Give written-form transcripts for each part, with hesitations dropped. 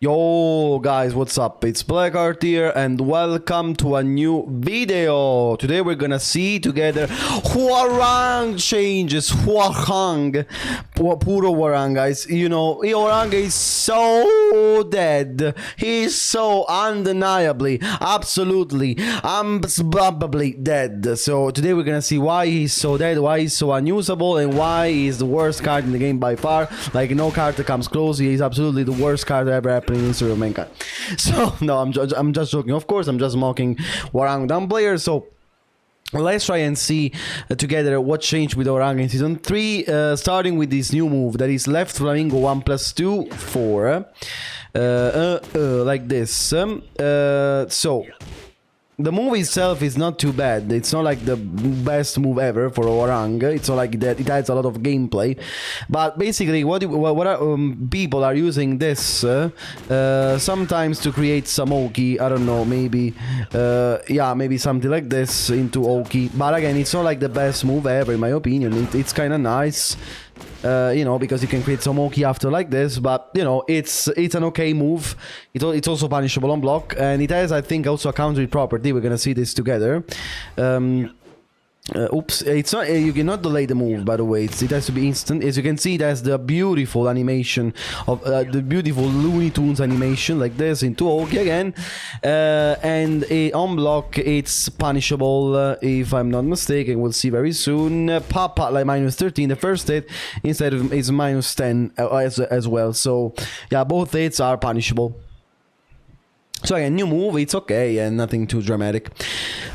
Yo guys, what's up? It's Blackheart here and welcome to a new video. Today we're gonna see together Hwoarang changes. Hwoarang, puro Hwoarang, guys. You know, Hwoarang is so dead. He's so undeniably, absolutely, probably dead. So today we're gonna see why he's so dead, why he's so unusable, and why he's the worst card in the game by far. Like no card that comes close. He's absolutely the worst card ever happened in history of mankind. So no, I'm just joking. Of course, I'm just mocking Hwoarang down players. So let's try and see together what changed with Hwoarang in season 3, starting with this new move that is left flamingo 1+2 4 like this. So the move itself is not too bad. It's not like the best move ever for Hwoarang. It's not like that. It adds a lot of gameplay. But basically, people are using this sometimes to create some Oki. I don't know, maybe, yeah, maybe something like this into Oki. But again, it's not like the best move ever, in my opinion. It's kind of nice. You know, because you can create some Oki after like this, but you know, it's an okay move. It's also punishable on block, and it has, I think, also a counter property. We're gonna see this together. Oops, it's not. You cannot delay the move, by the way. It has to be instant. As you can see, there's the beautiful animation of the beautiful Looney Tunes animation, like this into Oki again, and on block it's punishable. If I'm not mistaken, we'll see very soon. Papa like -13, the first hit instead of is -10 as well. So yeah, both hits are punishable. So again, new move, it's okay and nothing too dramatic.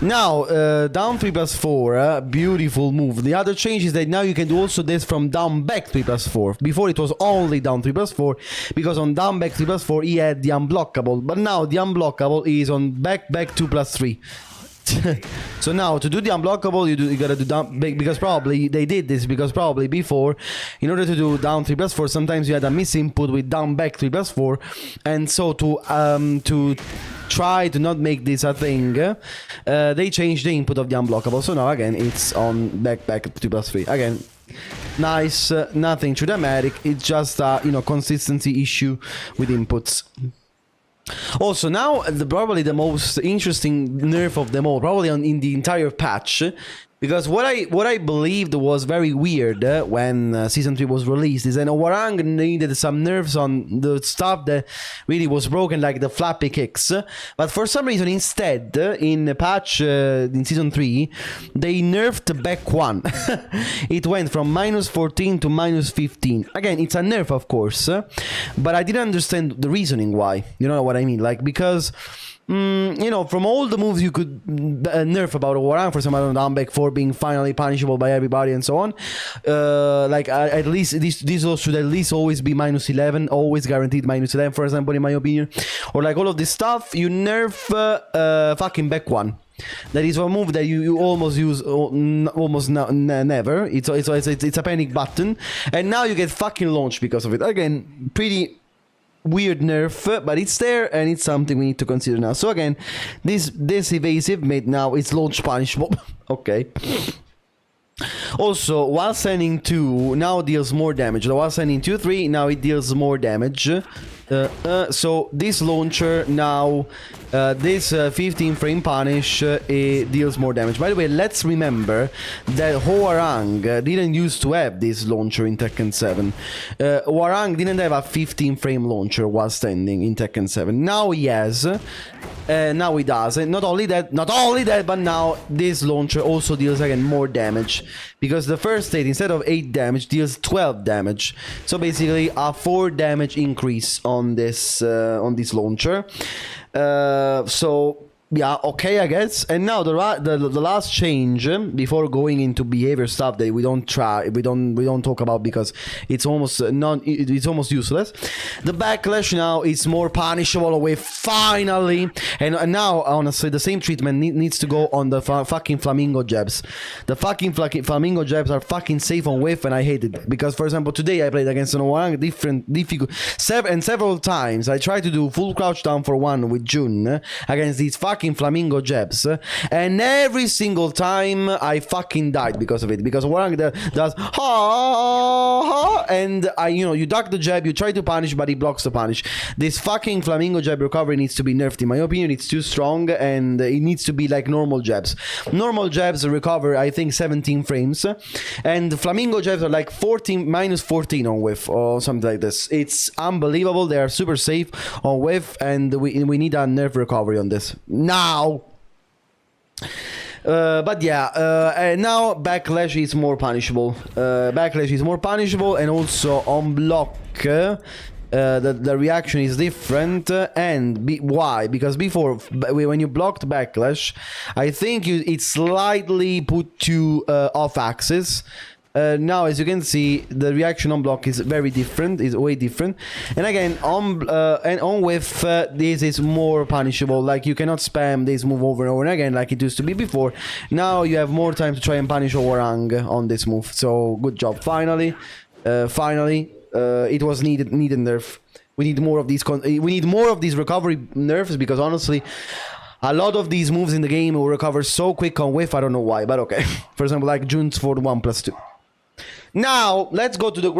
Now, down 3+4, beautiful move. The other change is that now you can do also this from down back 3+4. Before it was only down 3+4, because on down back 3+4 he had the unblockable, but now the unblockable is on back 2+3. So now to do the unblockable you gotta do down because probably they did this because probably before, in order to do down 3+4, sometimes you had a misinput with down back 3+4, and so to try to not make this a thing, they changed the input of the unblockable. So now again it's on back 2+3 again. Nice, nothing too dramatic. It's just a, you know, consistency issue with inputs. Also, now probably the most interesting nerf of them all, probably in the entire patch, because what I believed was very weird when season 3 was released is that Hwoarang needed some nerfs on the stuff that really was broken, like the flappy kicks. But for some reason, instead, in the patch in season 3, they nerfed back 1. It went from -14 to -15. Again, it's a nerf, of course, but I didn't understand the reasoning why. You know what I mean? Like, because you know, from all the moves you could nerf about Hwoarang, for example, down back 4 being finally punishable by everybody and so on, like at least these should at least always be -11, always guaranteed -11, for example, in my opinion. Or like all of this stuff, you nerf fucking back 1. That is a move that you almost use almost never. It's a panic button, and now you get fucking launched because of it. Again, pretty weird nerf, but it's there and it's something we need to consider now. So again, this evasive made now it's launch punishable. Okay. Also, while sending 2 now deals more damage. While sending 2-3 now it deals more damage. So this launcher now, this 15 frame punish, it deals more damage. By the way, let's remember that Hwoarang didn't used to have this launcher in Tekken 7. Hwoarang didn't have a 15 frame launcher while standing in Tekken 7. Now he has. Now he does. And not only that, but now this launcher also deals again more damage, because the first state instead of 8 damage deals 12 damage. So basically a 4 damage increase on this launcher. So yeah, okay, I guess. And now the last change before going into behavior stuff that we don't talk about because it's almost it's almost useless. The backlash now is more punishable away finally, and now honestly the same treatment needs to go on the fucking flamingo jabs. The fucking flamingo jabs are fucking safe on whiff, and I hate it because, for example, today I played against an Hwoarang several times I tried to do full crouch down for 1 with Jun against these fucking fucking flamingo jabs, and every single time I fucking died because of it. Because Hwoarang does ha, and you duck the jab, you try to punish, but he blocks the punish. This fucking flamingo jab recovery needs to be nerfed, in my opinion. It's too strong, and it needs to be like normal jabs. Normal jabs recover, I think, 17 frames, and flamingo jabs are like -14 on whiff or something like this. It's unbelievable. They are super safe on whiff, and we need a nerf recovery on this now. But yeah, now Backlash is more punishable. Backlash is more punishable, and also on block, the reaction is different. Why? Because before, when you blocked Backlash, I think it slightly put you off axis. Now, as you can see, the reaction on block is very different, is way different. And again, on whiff, this is more punishable. Like, you cannot spam this move over and over again like it used to be before. Now you have more time to try and punish Hwoarang on this move. So good job. Finally, it was needed nerf. We need more of these. We need more of these recovery nerfs, because honestly, a lot of these moves in the game will recover so quick on whiff. I don't know why, but okay. For example, like June's for 1+2. Now, let's go to the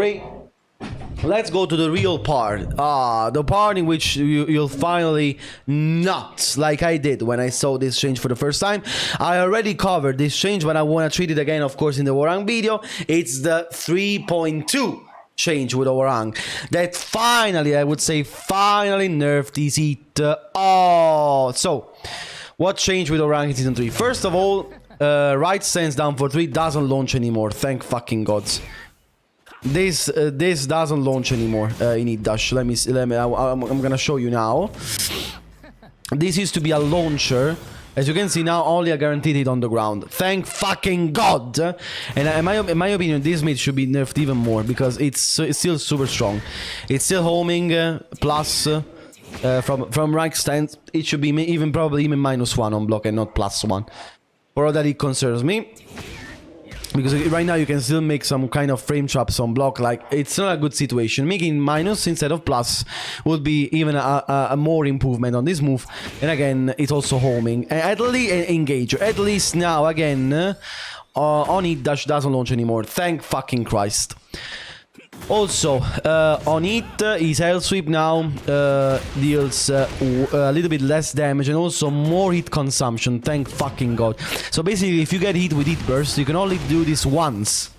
real part. The part in which you'll finally not, like I did when I saw this change for the first time. I already covered this change, but I want to treat it again, of course, in the Hwoarang video. It's the 3.2 change with Hwoarang that finally, I would say, finally nerfed his heat. So, what changed with Hwoarang in Season 3? First of all, right stance down for 3 doesn't launch anymore. Thank fucking gods. This doesn't launch anymore in Heat Dash. Let me. I'm gonna show you now. This used to be a launcher. As you can see now, only a guaranteed hit on the ground. Thank fucking god. And in my opinion, this mid should be nerfed even more, because it's still super strong. It's still homing plus. From right stance, it should be probably even -1 on block and not +1. For all that it concerns me, because right now you can still make some kind of frame traps on block. Like, it's not a good situation. Making minus instead of plus would be even a more improvement on this move. And again, it's also homing. At least engager. At least now, again, on Heat Dash doesn't launch anymore. Thank fucking Christ. Also, on it, his Hell Sweep now deals a little bit less damage and also more hit consumption, thank fucking god. So basically, if you get hit with Hit Burst, you can only do this once.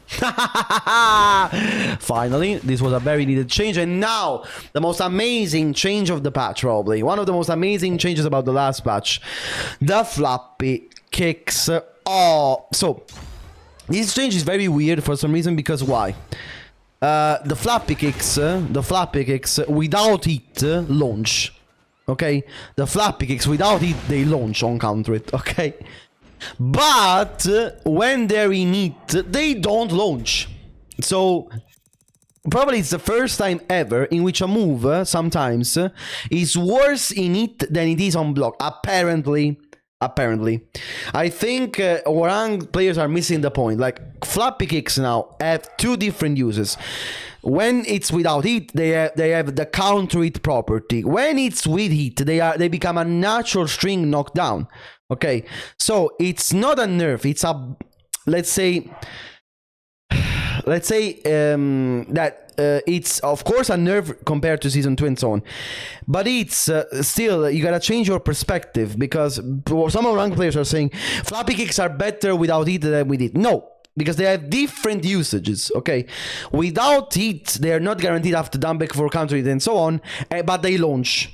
Finally, this was a very needed change. And now, the most amazing change of the patch, probably. One of the most amazing changes about the last patch. The flappy kicks. So, this change is very weird for some reason, because why? The flappy kicks without hit launch. Okay, the flappy kicks without hit, they launch on counter it. Okay, but when they're in hit, they don't launch. So probably it's the first time ever in which a move sometimes is worse in hit than it is on block. Apparently. I think Hwoarang players are missing the point. Like, flappy kicks now have 2 different uses. When it's without hit, they have the counter hit property. When it's with hit, they become a natural string knockdown. Okay, so it's not a nerf. It's a, let's say that it's of course a nerf compared to Season 2 and so on, but it's still, you gotta change your perspective, because some of ranked players are saying flappy kicks are better without hit than with it. No, because they have different usages. Okay, without hit, they are not guaranteed after down back for counter hit and so on, but they launch.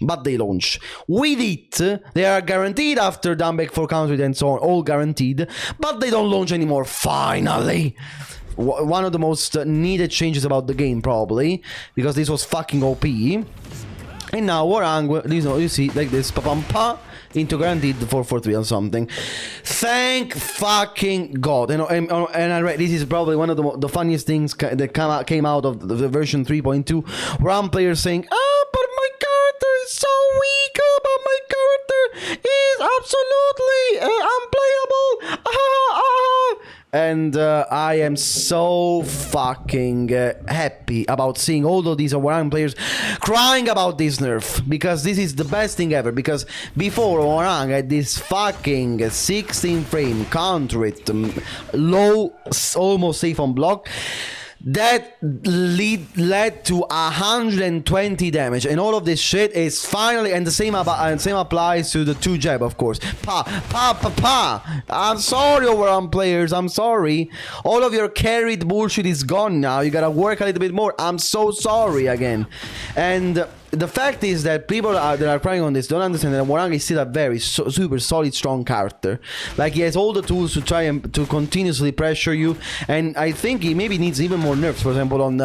With it, they are guaranteed after down back for counter hit and so on, all guaranteed, but they don't launch anymore. Finally, one of the most needed changes about the game, probably, because this was fucking OP. And now Hwoarang, you see, like this, pa into guaranteed 4-4-3 or something. Thank fucking god. And I read, this is probably one of the funniest things that came out of the version 3.2. Hwoarang players saying, but my character is so weak, but my character is absolutely unplayable. And I am so fucking happy about seeing all of these Hwoarang players crying about this nerf because this is the best thing ever. Because before Hwoarang had this fucking 16 frame counter it, low, almost safe on block. That led to 120 damage, and all of this shit is finally, and the same applies to the 2 jab, of course. I'm sorry, Hwoarang players, I'm sorry. All of your carried bullshit is gone now. You gotta work a little bit more. I'm so sorry again. And the fact is that people that are crying on this don't understand that Hwoarang is still a very super solid, strong character. Like, he has all the tools to try and to continuously pressure you, and I think he maybe needs even more nerfs. For example, on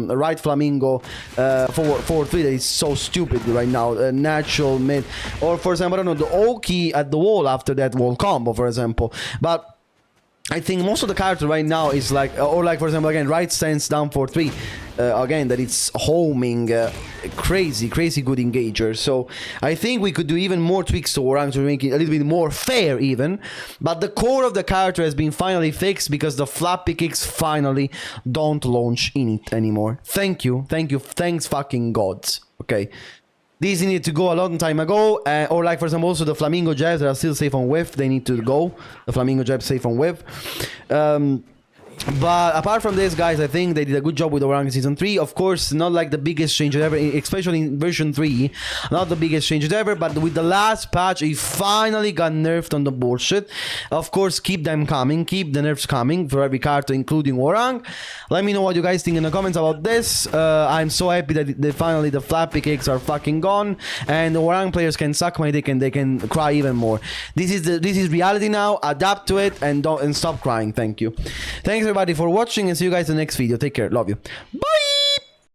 right flamingo 4-3 that is so stupid right now, natural mid, or for example, I don't know, the Oki at the wall after that wall combo, for example. But I think most of the character right now is like, or like for example again, right stance down 4-3, again that it's homing, crazy good engager. So I think we could do even more tweaks to Hwoarang to make it a little bit more fair even. But the core of the character has been finally fixed because the flappy kicks finally don't launch in it anymore. Thank you, thanks fucking gods. Okay. These needed to go a long time ago, or like for example also the flamingo jabs that are still safe on whiff, they need to go. The flamingo jabs safe on whiff. But apart from this, guys, I think they did a good job with Hwoarang in Season 3. Of course, not like the biggest changes ever, especially in version 3. Not the biggest changes ever, but with the last patch, he finally got nerfed on the bullshit. Of course, keep them coming. Keep the nerfs coming for every character, including Hwoarang. Let me know what you guys think in the comments about this. I'm so happy that finally the flappy kicks are fucking gone. And the Hwoarang players can suck my dick and they can cry even more. This is reality now. Adapt to it and stop crying. Thank you. Thanks everybody for watching, and see you guys in the next video. Take care. Love you. Bye.